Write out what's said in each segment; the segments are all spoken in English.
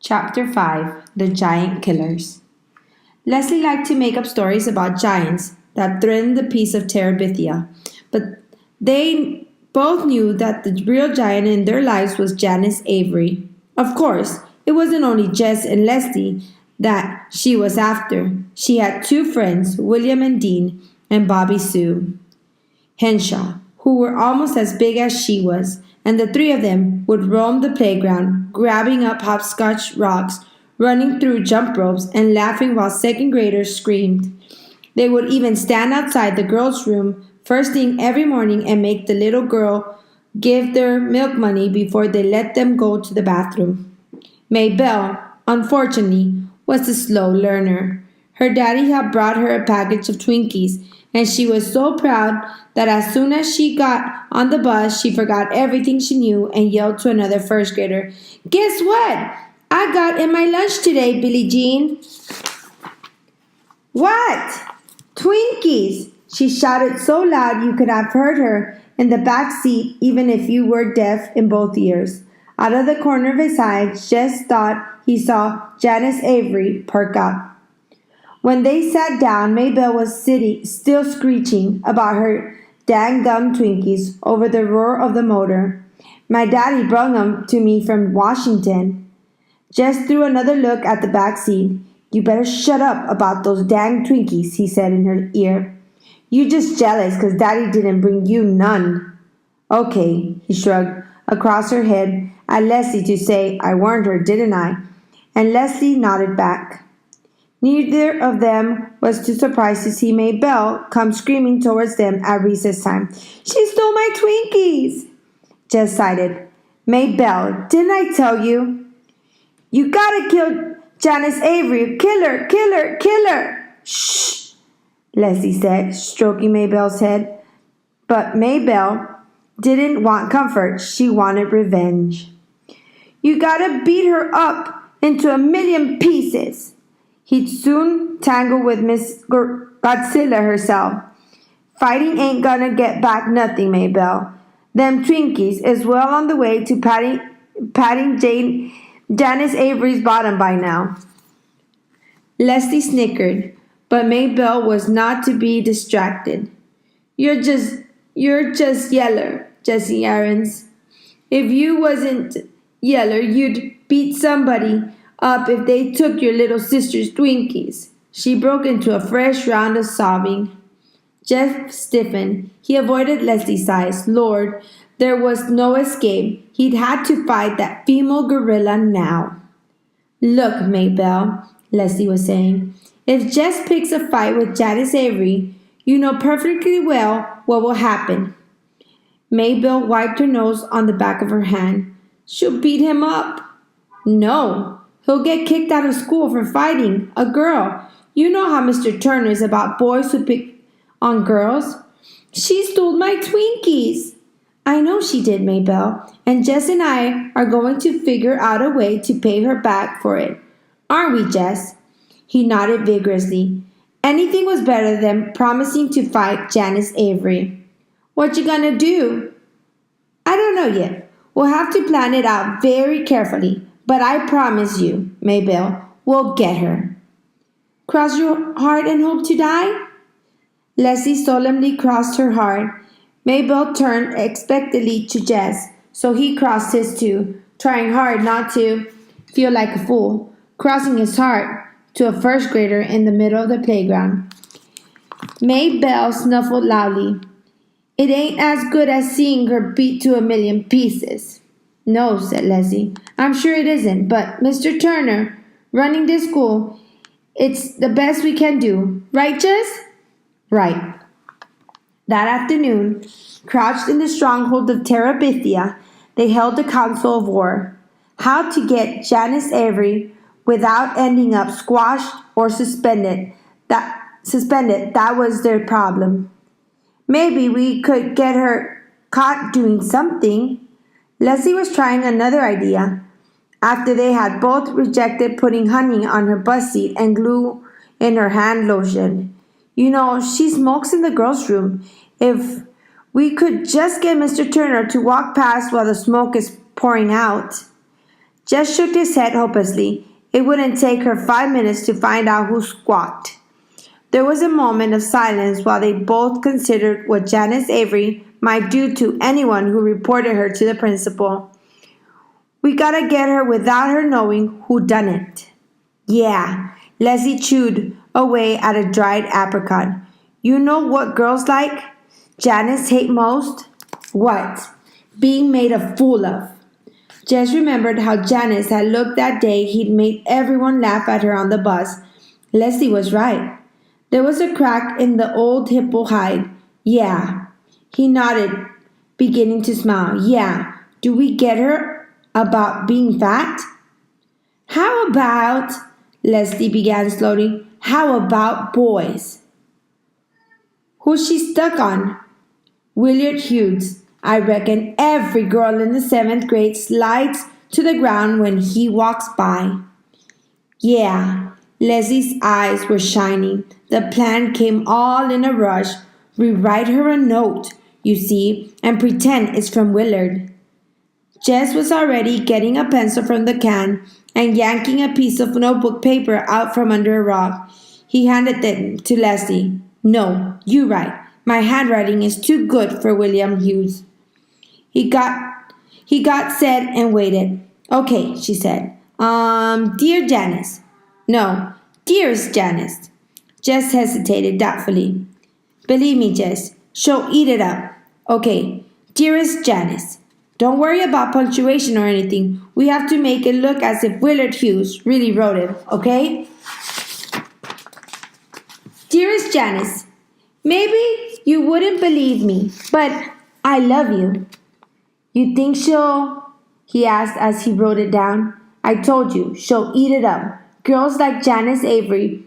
Chapter 5 The Giant Killers. Leslie liked to make up stories about giants that threatened the peace of Terabithia, but they both knew that the real giant in their lives was Janice Avery. Of course, it wasn't only Jess and Leslie that she was after. She had two friends, William and Dean, and Bobby Sue Henshaw, who were almost as big as she was, and the three of them would roam the playground, grabbing up hopscotch rocks, running through jump ropes, and laughing while second graders screamed. They would even stand outside the girls' room first thing every morning and make the little girl give their milk money before they let them go to the bathroom. Maybelle, unfortunately, was a slow learner. Her daddy had brought her a package of Twinkies, and she was so proud that as soon as she got on the bus, she forgot everything she knew and yelled to another first grader, "Guess what? I got in my lunch today, Billie Jean." "What?" "Twinkies!" She shouted so loud you could have heard her in the back seat even if you were deaf in both ears. Out of the corner of his eye, Jess thought he saw Janice Avery perk up. When they sat down, Maybelle was still screeching about her dang gum Twinkies over the roar of the motor. "My daddy brung 'em to me from Washington." Jess threw another look at the back seat. "You better shut up about those dang Twinkies," he said in her ear. "You just jealous 'cause daddy didn't bring you none." "Okay," he shrugged across her head at Leslie to say, "I warned her, didn't I?" And Leslie nodded back. Neither of them was too surprised to see Maybelle come screaming towards them at recess time. "She stole my Twinkies!" Jess sighed. "Maybelle, didn't I tell you?" "You gotta kill Janice Avery! Kill her! Kill her! Kill her!" "Shh!" Leslie said, stroking Maybelle's head. But Maybelle didn't want comfort. She wanted revenge. "You gotta beat her up into a million pieces." He'd soon tangle with Miss Godzilla herself. "Fighting ain't gonna get back nothing, Maybelle. Them Twinkies is well on the way to patting Janice Avery's bottom by now." Leslie snickered, but Maybelle was not to be distracted. You're just yeller, Jessie Aarons. If you wasn't yeller, you'd beat somebody up if they took your little sister's Twinkies." She broke into a fresh round of sobbing. Jeff stiffened. He avoided Leslie's eyes. Lord, there was no escape. He'd had to fight that female gorilla now. "Look, Maybelle," Leslie was saying, "if Jess picks a fight with Janice Avery, you know perfectly well what will happen." Maybelle wiped her nose on the back of her hand. "She'll beat him up." "No. He'll get kicked out of school for fighting a girl. You know how Mr. Turner is about boys who pick on girls." "She stole my Twinkies." "I know she did, Maybelle, and Jess and I are going to figure out a way to pay her back for it. Aren't we, Jess?" He nodded vigorously. Anything was better than promising to fight Janice Avery. "What you gonna do?" "I don't know yet. We'll have to plan it out very carefully. But I promise you, Maybelle, we'll get her." "Cross your heart and hope to die?" Leslie solemnly crossed her heart. Maybelle turned expectantly to Jess, so he crossed his too, trying hard not to feel like a fool, crossing his heart to a first grader in the middle of the playground. Maybelle snuffled loudly. "It ain't as good as seeing her beat to a million pieces." "No," said Leslie. "I'm sure it isn't, but Mr. Turner, running this school, it's the best we can do. Right, Jess?" "Right." That afternoon, crouched in the stronghold of Terabithia, they held a council of war. How to get Janice Avery without ending up squashed or suspended, that was their problem. "Maybe we could get her caught doing something." Leslie was trying another idea. After they had both rejected putting honey on her bus seat and glue in her hand lotion. "You know, she smokes in the girls' room. If we could just get Mr. Turner to walk past while the smoke is pouring out." Jess shook his head hopelessly. It wouldn't take her 5 minutes to find out who squawked. There was a moment of silence while they both considered what Janice Avery might do to anyone who reported her to the principal. We gotta get her without her knowing who done it. Yeah, Leslie chewed away at a dried apricot. You know what girls like? Janice hate most? What? Being made a fool of. Jess remembered how Janice had looked that day he'd made everyone laugh at her on the bus. Leslie was right. There was a crack in the old hippo hide. Yeah. He nodded, beginning to smile. Yeah. Do we get her about being fat? How about, Leslie began slowly, how about boys? Who's she stuck on? Willard Hughes. I reckon every girl in the 7th grade slides to the ground when he walks by. Yeah, Leslie's eyes were shining. The plan came all in a rush. We write her a note, you see, and pretend it's from Willard. Jess was already getting a pencil from the can and yanking a piece of notebook paper out from under a rock. He handed it to Leslie. No, you write. My handwriting is too good for William Hughes. He got set and waited. Okay, she said. Dear Janice. No, dearest Janice. Jess hesitated doubtfully. Believe me, Jess, she'll eat it up. Okay, dearest Janice. Don't worry about punctuation or anything. We have to make it look as if Willard Hughes really wrote it, okay? Dearest Janice, maybe you wouldn't believe me, but I love you. You think she'll? He asked as he wrote it down. I told you, she'll eat it up. Girls like Janice Avery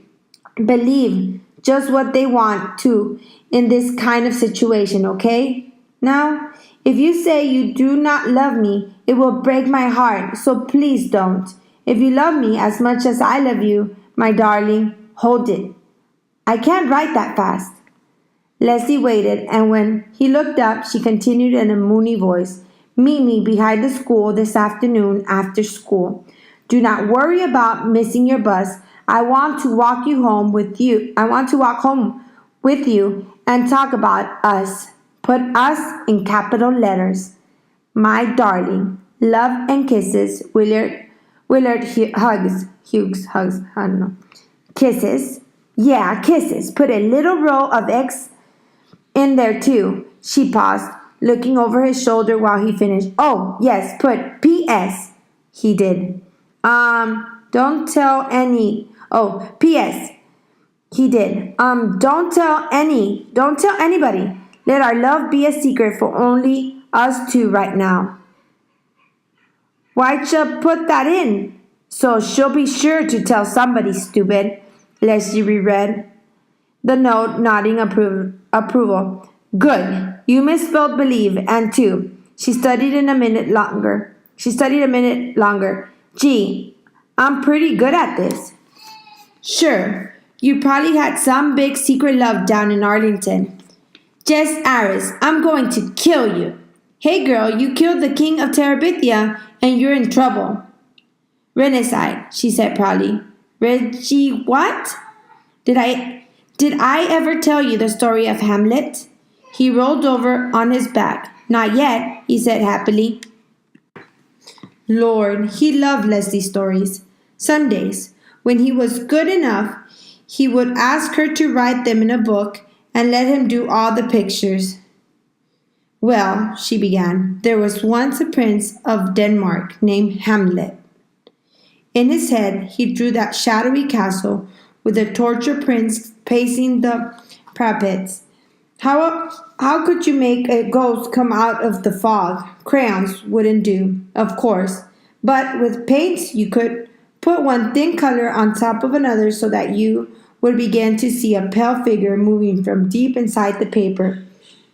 believe just what they want to in this kind of situation, okay? Now, if you say you do not love me, it will break my heart, so please don't. If you love me as much as I love you, my darling, hold it. I can't write that fast. Leslie waited, and when he looked up, she continued in a moony voice. Meet me behind the school this afternoon after school. Do not worry about missing your bus. I want to walk home with you and talk about us. Put us in capital letters. My darling. Love and kisses. Willard Hughes. I don't know. Kisses. Yeah, kisses. Put a little row of X in there too. She paused, looking over his shoulder while he finished. Oh, yes, put P.S. He did. Don't tell any. Oh, P.S. He did. Don't tell anybody. Let our love be a secret for only us two right now. Why'd you put that in? So she'll be sure to tell somebody, stupid. Leslie reread the note, nodding approval. Good. You misspelled believe, and two. She studied a minute longer. Gee, I'm pretty good at this. Sure. You probably had some big secret love down in Arlington. Jess Aris, I'm going to kill you. Hey girl, you killed the king of Terabithia and you're in trouble. Regicide, she said proudly. Reggie what? Did I ever tell you the story of Hamlet? He rolled over on his back. Not yet, he said happily. Lord, he loved Leslie's stories. Sundays, when he was good enough, he would ask her to write them in a book and let him do all the pictures. Well, she began, there was once a prince of Denmark named Hamlet. In his head, he drew that shadowy castle with the tortured prince pacing the parapets. How could you make a ghost come out of the fog? Crayons wouldn't do, of course, but with paints you could put one thin color on top of another so that you would begin to see a pale figure moving from deep inside the paper.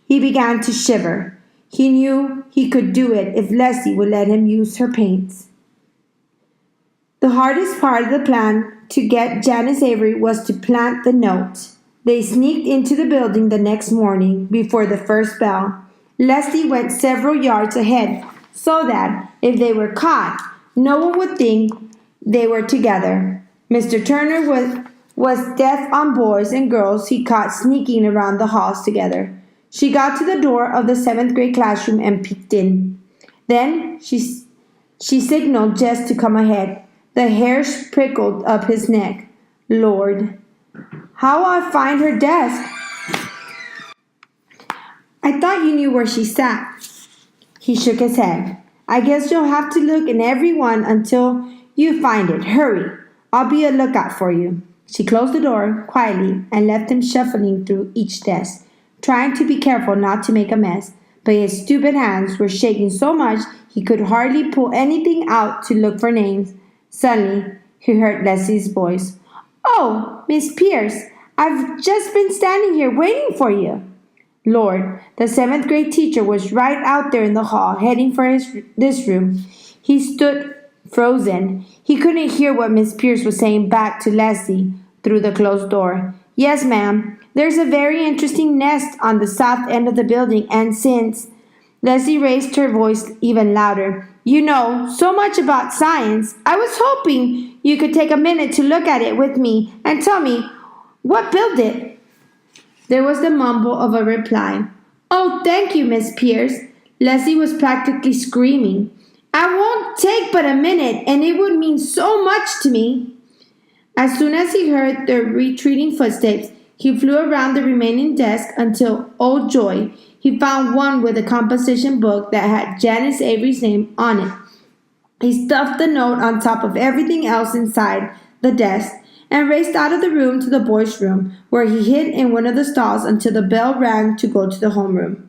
He began to shiver. He knew he could do it if Leslie would let him use her paints. The hardest part of the plan to get Janice Avery was to plant the note. They sneaked into the building the next morning before the first bell. Leslie went several yards ahead so that if they were caught, no one would think they were together. Mr. Turner was deaf on boys and girls he caught sneaking around the halls together. She got to the door of the 7th grade classroom and peeked in. Then she signaled Jess to come ahead. The hairs prickled up his neck. Lord, how'll I find her desk? I thought you knew where she sat. He shook his head. I guess you'll have to look in every one until you find it. Hurry. I'll be a lookout for you. She closed the door quietly and left him shuffling through each desk, trying to be careful not to make a mess, but his stupid hands were shaking so much he could hardly pull anything out to look for names. Suddenly, he heard Leslie's voice. Oh, Miss Pierce, I've just been standing here waiting for you. Lord, the 7th grade teacher was right out there in the hall, heading for this room. He stood frozen. He couldn't hear what Miss Pierce was saying back to Leslie through the closed door. Yes, ma'am. There's a very interesting nest on the south end of the building, and since Leslie raised her voice even louder, you know so much about science, I was hoping you could take a minute to look at it with me and tell me what built it. There was the mumble of a reply. Oh, thank you, Miss Pierce. Leslie was practically screaming. I won't take but a minute, and it would mean so much to me. As soon as he heard the retreating footsteps, he flew around the remaining desk until, oh joy, he found one with a composition book that had Janice Avery's name on it. He stuffed the note on top of everything else inside the desk and raced out of the room to the boys' room, where he hid in one of the stalls until the bell rang to go to the homeroom.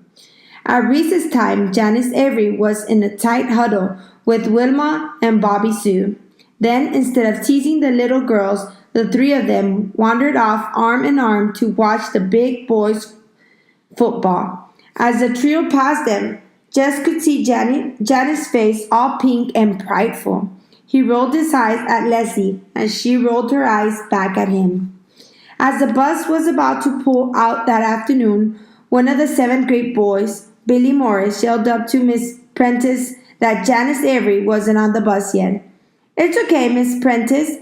At recess time, Janice Avery was in a tight huddle with Wilma and Bobby Sue. Then, instead of teasing the little girls, the three of them wandered off arm in arm to watch the big boys' football. As the trio passed them, Jess could see Janet's face all pink and prideful. He rolled his eyes at Leslie, and she rolled her eyes back at him. As the bus was about to pull out that afternoon, one of the 7th grade boys, Billy Morris, yelled up to Miss Prentice that Janice Avery wasn't on the bus yet. It's okay, Miss Prentice.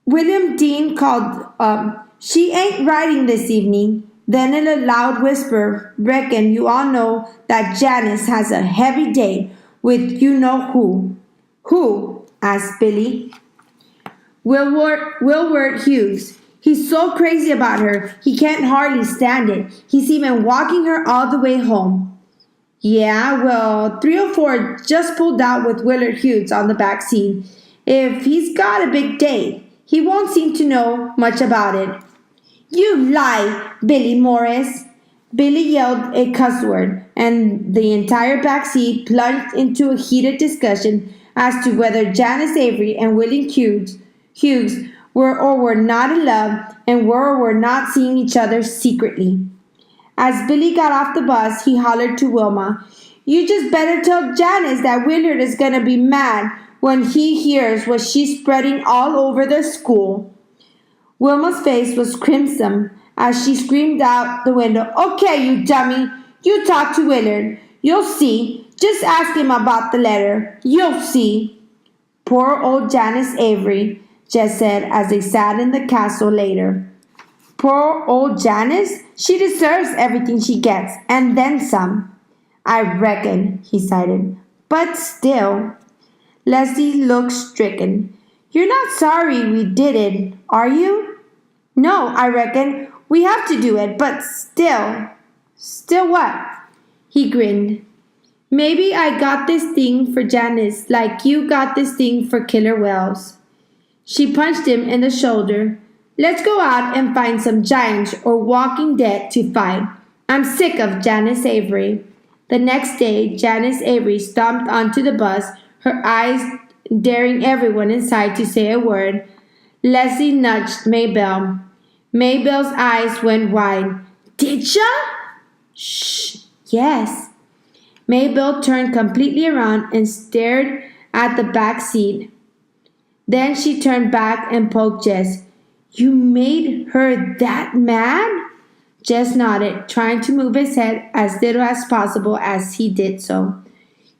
William Dean called up. She ain't riding this evening. Then in a loud whisper, reckon you all know that Janice has a heavy date with you-know-who. Who? Asked Billy. Wilbur Hughes. He's so crazy about her, he can't hardly stand it. He's even walking her all the way home. Yeah, well, 304 just pulled out with Willard Hughes on the back seat. If he's got a big date, he won't seem to know much about it. You lie, Billy Morris. Billy yelled a cuss word, and the entire back seat plunged into a heated discussion as to whether Janice Avery and William Hughes were or were not in love and were or were not seeing each other secretly. As Billy got off the bus, he hollered to Wilma, You just better tell Janice that Willard is going to be mad when he hears what she's spreading all over the school. Wilma's face was crimson as she screamed out the window, Okay, you dummy, you talk to Willard. You'll see. Just ask him about the letter. You'll see. Poor old Janice Avery, Jess said as they sat in the castle later. Poor old Janice? She deserves everything she gets, and then some. I reckon, he sighed. But still. Leslie looked stricken. You're not sorry we did it, are you? No, I reckon we have to do it, but still. Still what? He grinned. Maybe I got this thing for Janice like you got this thing for Killer Wells. She punched him in the shoulder. Let's go out and find some giants or walking dead to fight. I'm sick of Janice Avery. The next day, Janice Avery stomped onto the bus, her eyes daring everyone inside to say a word. Leslie nudged Maybelle. Maybelle's eyes went wide. Did ya? Shh, yes. Maybelle turned completely around and stared at the back seat. Then she turned back and poked Jess. You made her that mad? Jess nodded, trying to move his head as little as possible as he did so.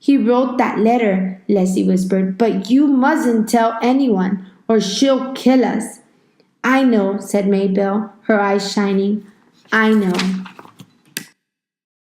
"He wrote that letter," Leslie whispered, "but you mustn't tell anyone, or she'll kill us." "I know," said Maybelle, her eyes shining. "I know."